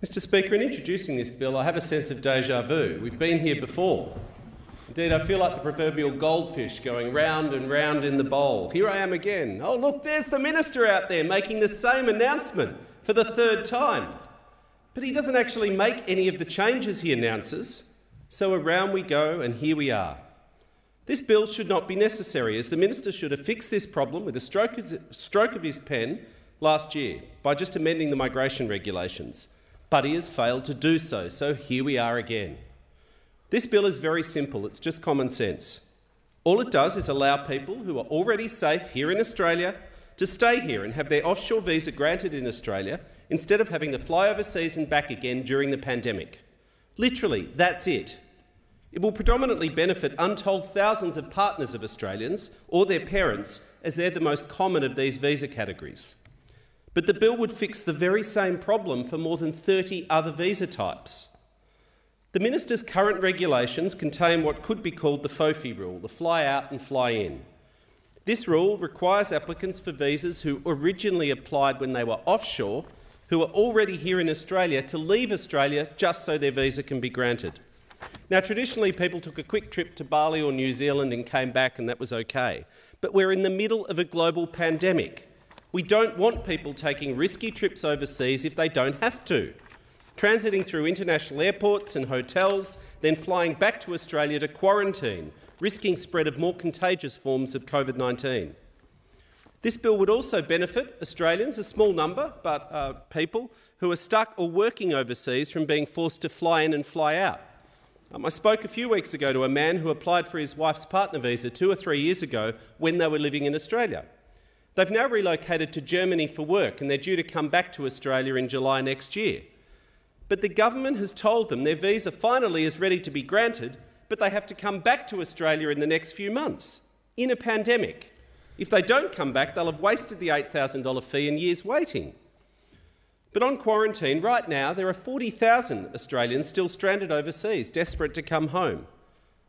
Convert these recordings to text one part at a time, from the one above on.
Mr Speaker, in introducing this bill, I have a sense of déjà vu. We've been here before. Indeed, I feel like the proverbial goldfish going round and round in the bowl. Here I am again. Oh, look, there's the minister out there making the same announcement for the third time. But he doesn't actually make any of the changes he announces, so around we go and here we are. This bill should not be necessary, as the minister should have fixed this problem with a stroke of his pen last year by just amending the migration regulations. But he has failed to do so, so here we are again. This bill is very simple, it's just common sense. All it does is allow people who are already safe here in Australia to stay here and have their offshore visa granted in Australia instead of having to fly overseas and back again during the pandemic. Literally, that's it. It will predominantly benefit untold thousands of partners of Australians or their parents, as they're the most common of these visa categories. But the bill would fix the very same problem for more than 30 other visa types. The minister's current regulations contain what could be called the FOFI rule, the fly out and fly in. This rule requires applicants for visas who originally applied when they were offshore, who are already here in Australia, to leave Australia just so their visa can be granted. Now, traditionally, people took a quick trip to Bali or New Zealand and came back, and that was okay. But we're in the middle of a global pandemic. We don't want people taking risky trips overseas if they don't have to, transiting through international airports and hotels, then flying back to Australia to quarantine, risking spread of more contagious forms of COVID-19. This bill would also benefit Australians, a small number, but people who are stuck or working overseas from being forced to fly in and fly out. I spoke a few weeks ago to a man who applied for his wife's partner visa 2 or 3 years ago when they were living in Australia. They've now relocated to Germany for work and they're due to come back to Australia in July next year. But the government has told them their visa finally is ready to be granted, but they have to come back to Australia in the next few months, in a pandemic. If they don't come back, they'll have wasted the $8,000 fee and years waiting. But on quarantine, right now, there are 40,000 Australians still stranded overseas, desperate to come home.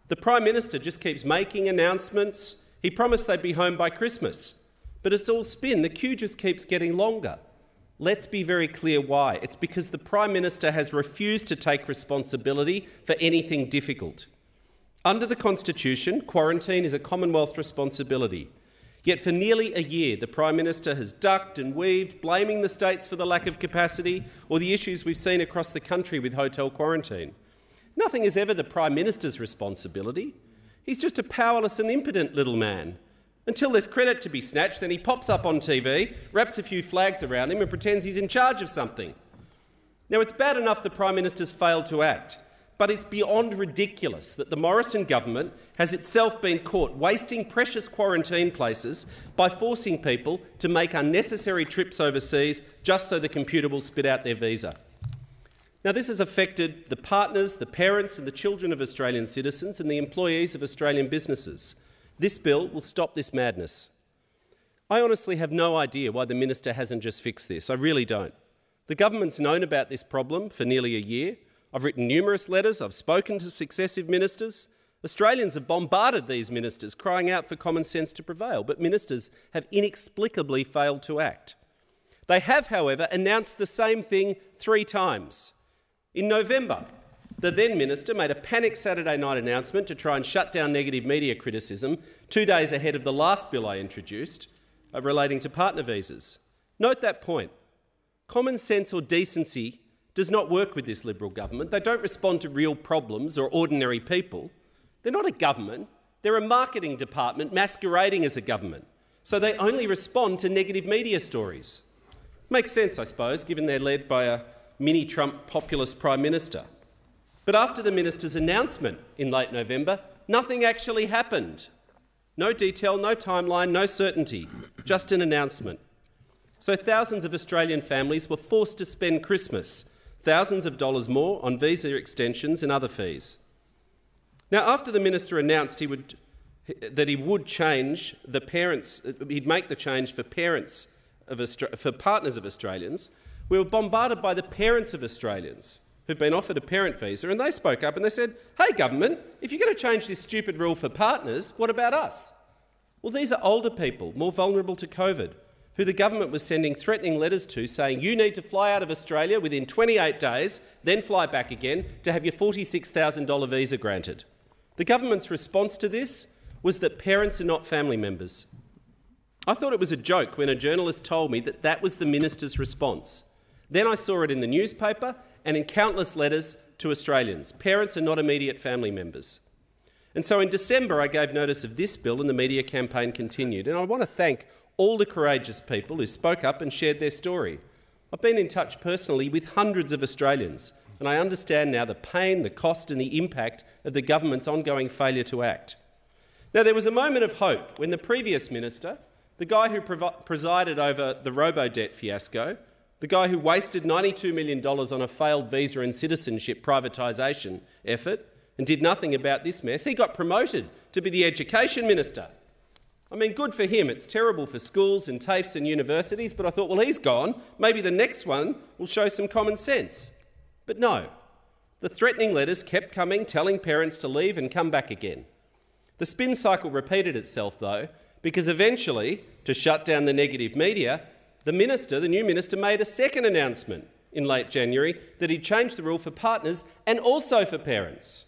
The Prime Minister just keeps making announcements. He promised they'd be home by Christmas. But it's all spin. The queue just keeps getting longer. Let's be very clear why. It's because the Prime Minister has refused to take responsibility for anything difficult. Under the Constitution, quarantine is a Commonwealth responsibility. Yet for nearly a year, the Prime Minister has ducked and weaved, blaming the states for the lack of capacity or the issues we've seen across the country with hotel quarantine. Nothing is ever the Prime Minister's responsibility. He's just a powerless and impotent little man. Until there's credit to be snatched, then he pops up on TV, wraps a few flags around him and pretends he's in charge of something. Now, it's bad enough the Prime Minister's failed to act, but it's beyond ridiculous that the Morrison government has itself been caught wasting precious quarantine places by forcing people to make unnecessary trips overseas just so the computer will spit out their visa. Now, this has affected the partners, the parents and the children of Australian citizens and the employees of Australian businesses. This bill will stop this madness. I honestly have no idea why the minister hasn't just fixed this. I really don't. The government's known about this problem for nearly a year. I've written numerous letters. I've spoken to successive ministers. Australians have bombarded these ministers, crying out for common sense to prevail, but ministers have inexplicably failed to act. They have, however, announced the same thing 3 times. In November, the then minister made a panic Saturday night announcement to try and shut down negative media criticism 2 days ahead of the last bill I introduced relating to partner visas. Note that point. Common sense or decency does not work with this Liberal government. They don't respond to real problems or ordinary people. They're not a government. They're a marketing department masquerading as a government. So they only respond to negative media stories. Makes sense, I suppose, given they're led by a mini-Trump populist Prime Minister. But after the minister's announcement in late November, nothing actually happened. No detail, no timeline, no certainty, just an announcement. So thousands of Australian families were forced to spend Christmas, thousands of dollars more on visa extensions and other fees. Now, after the minister announced that he would change the parents, he'd make the change for partners of Australians, we were bombarded by the parents of Australians who'd been offered a parent visa, and they spoke up and they said, "Hey government, if you're going to change this stupid rule for partners, what about us?" Well, these are older people, more vulnerable to COVID, who the government was sending threatening letters to saying you need to fly out of Australia within 28 days, then fly back again to have your $46,000 visa granted. The government's response to this was that parents are not family members. I thought it was a joke when a journalist told me that that was the minister's response. Then I saw it in the newspaper and in countless letters to Australians. Parents are not immediate family members. And so in December I gave notice of this bill and the media campaign continued. And I want to thank all the courageous people who spoke up and shared their story. I've been in touch personally with hundreds of Australians, and I understand now the pain, the cost and the impact of the government's ongoing failure to act. Now, there was a moment of hope when the previous minister, the guy who presided over the robo-debt fiasco, the guy who wasted $92 million on a failed visa and citizenship privatisation effort and did nothing about this mess, he got promoted to be the education minister. I mean, good for him. It's terrible for schools and TAFEs and universities, but I thought, well, he's gone. Maybe the next one will show some common sense. But no. The threatening letters kept coming, telling parents to leave and come back again. The spin cycle repeated itself, though, because eventually, to shut down the negative media, the new minister, made a second announcement in late January that he'd changed the rule for partners and also for parents.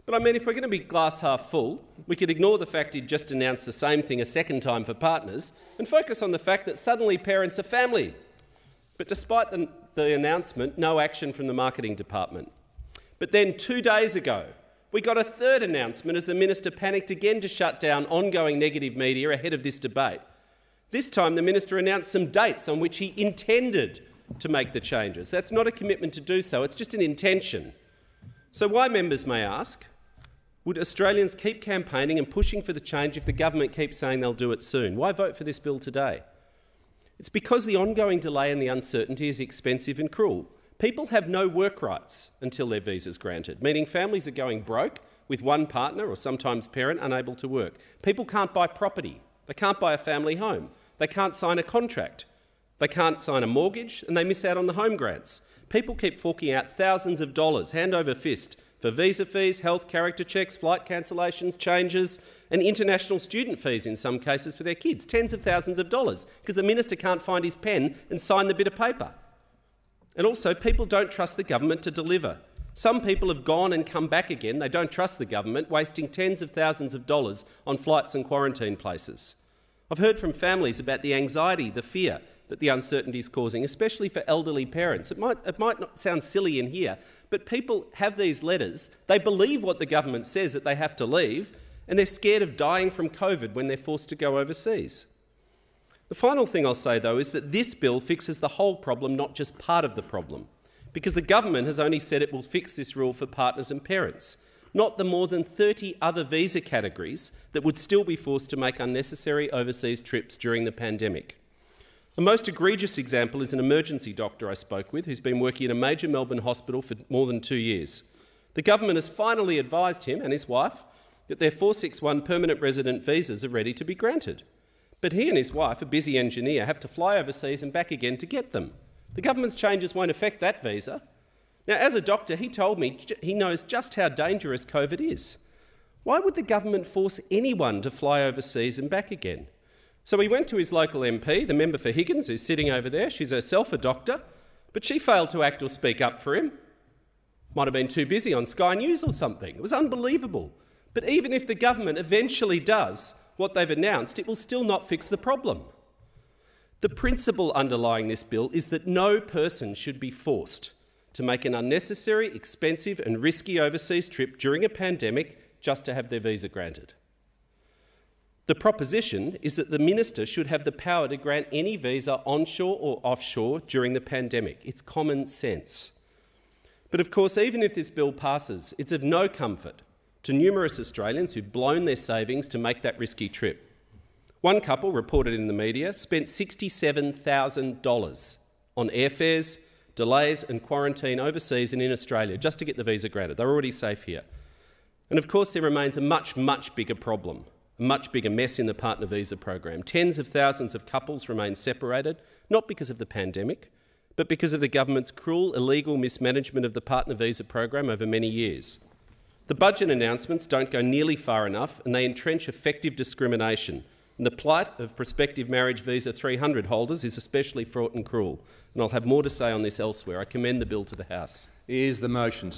But I mean, if we're going to be glass half full, we could ignore the fact he'd just announced the same thing a second time for partners and focus on the fact that suddenly parents are family. But despite the announcement, no action from the marketing department. But then 2 days ago, we got a third announcement as the minister panicked again to shut down ongoing negative media ahead of this debate. This time the minister announced some dates on which he intended to make the changes. That's not a commitment to do so, it's just an intention. So why, members may ask, would Australians keep campaigning and pushing for the change if the government keeps saying they'll do it soon? Why vote for this bill today? It's because the ongoing delay and the uncertainty is expensive and cruel. People have no work rights until their visa's granted, meaning families are going broke with one partner or sometimes parent unable to work. People can't buy property. They can't buy a family home. They can't sign a contract. They can't sign a mortgage and they miss out on the home grants. People keep forking out thousands of dollars, hand over fist, for visa fees, health character checks, flight cancellations, changes and international student fees in some cases for their kids, tens of thousands of dollars, because the minister can't find his pen and sign the bit of paper. And also, people don't trust the government to deliver. Some people have gone and come back again. They don't trust the government, wasting tens of thousands of dollars on flights and quarantine places. I've heard from families about the anxiety, the fear that the uncertainty is causing, especially for elderly parents. It might not sound silly in here, but people have these letters. They believe what the government says, that they have to leave, and they're scared of dying from COVID when they're forced to go overseas. The final thing I'll say, though, is that this bill fixes the whole problem, not just part of the problem, because the government has only said it will fix this rule for partners and parents, not the more than 30 other visa categories that would still be forced to make unnecessary overseas trips during the pandemic. The most egregious example is an emergency doctor I spoke with who's been working in a major Melbourne hospital for more than 2 years. The government has finally advised him and his wife that their 461 permanent resident visas are ready to be granted. But he and his wife, a busy engineer, have to fly overseas and back again to get them. The government's changes won't affect that visa. Now, as a doctor, he told me he knows just how dangerous COVID is. Why would the government force anyone to fly overseas and back again? So he went to his local MP, the member for Higgins, who's sitting over there. She's herself a doctor, but she failed to act or speak up for him. Might have been too busy on Sky News or something. It was unbelievable. But even if the government eventually does what they've announced, it will still not fix the problem. The principle underlying this bill is that no person should be forced to make an unnecessary, expensive and risky overseas trip during a pandemic just to have their visa granted. The proposition is that the minister should have the power to grant any visa onshore or offshore during the pandemic. It's common sense. But of course, even if this bill passes, it's of no comfort to numerous Australians who've blown their savings to make that risky trip. One couple, reported in the media, spent $67,000 on airfares, delays and quarantine overseas and in Australia just to get the visa granted. They're already safe here. And of course, there remains a much, much bigger problem, a much bigger mess in the partner visa program. Tens of thousands of couples remain separated, not because of the pandemic, but because of the government's cruel, illegal mismanagement of the partner visa program over many years. The budget announcements don't go nearly far enough and they entrench effective discrimination And the plight of prospective marriage visa 300 holders is especially fraught and cruel. And I'll have more to say on this elsewhere. I commend the bill to the House. Is the motion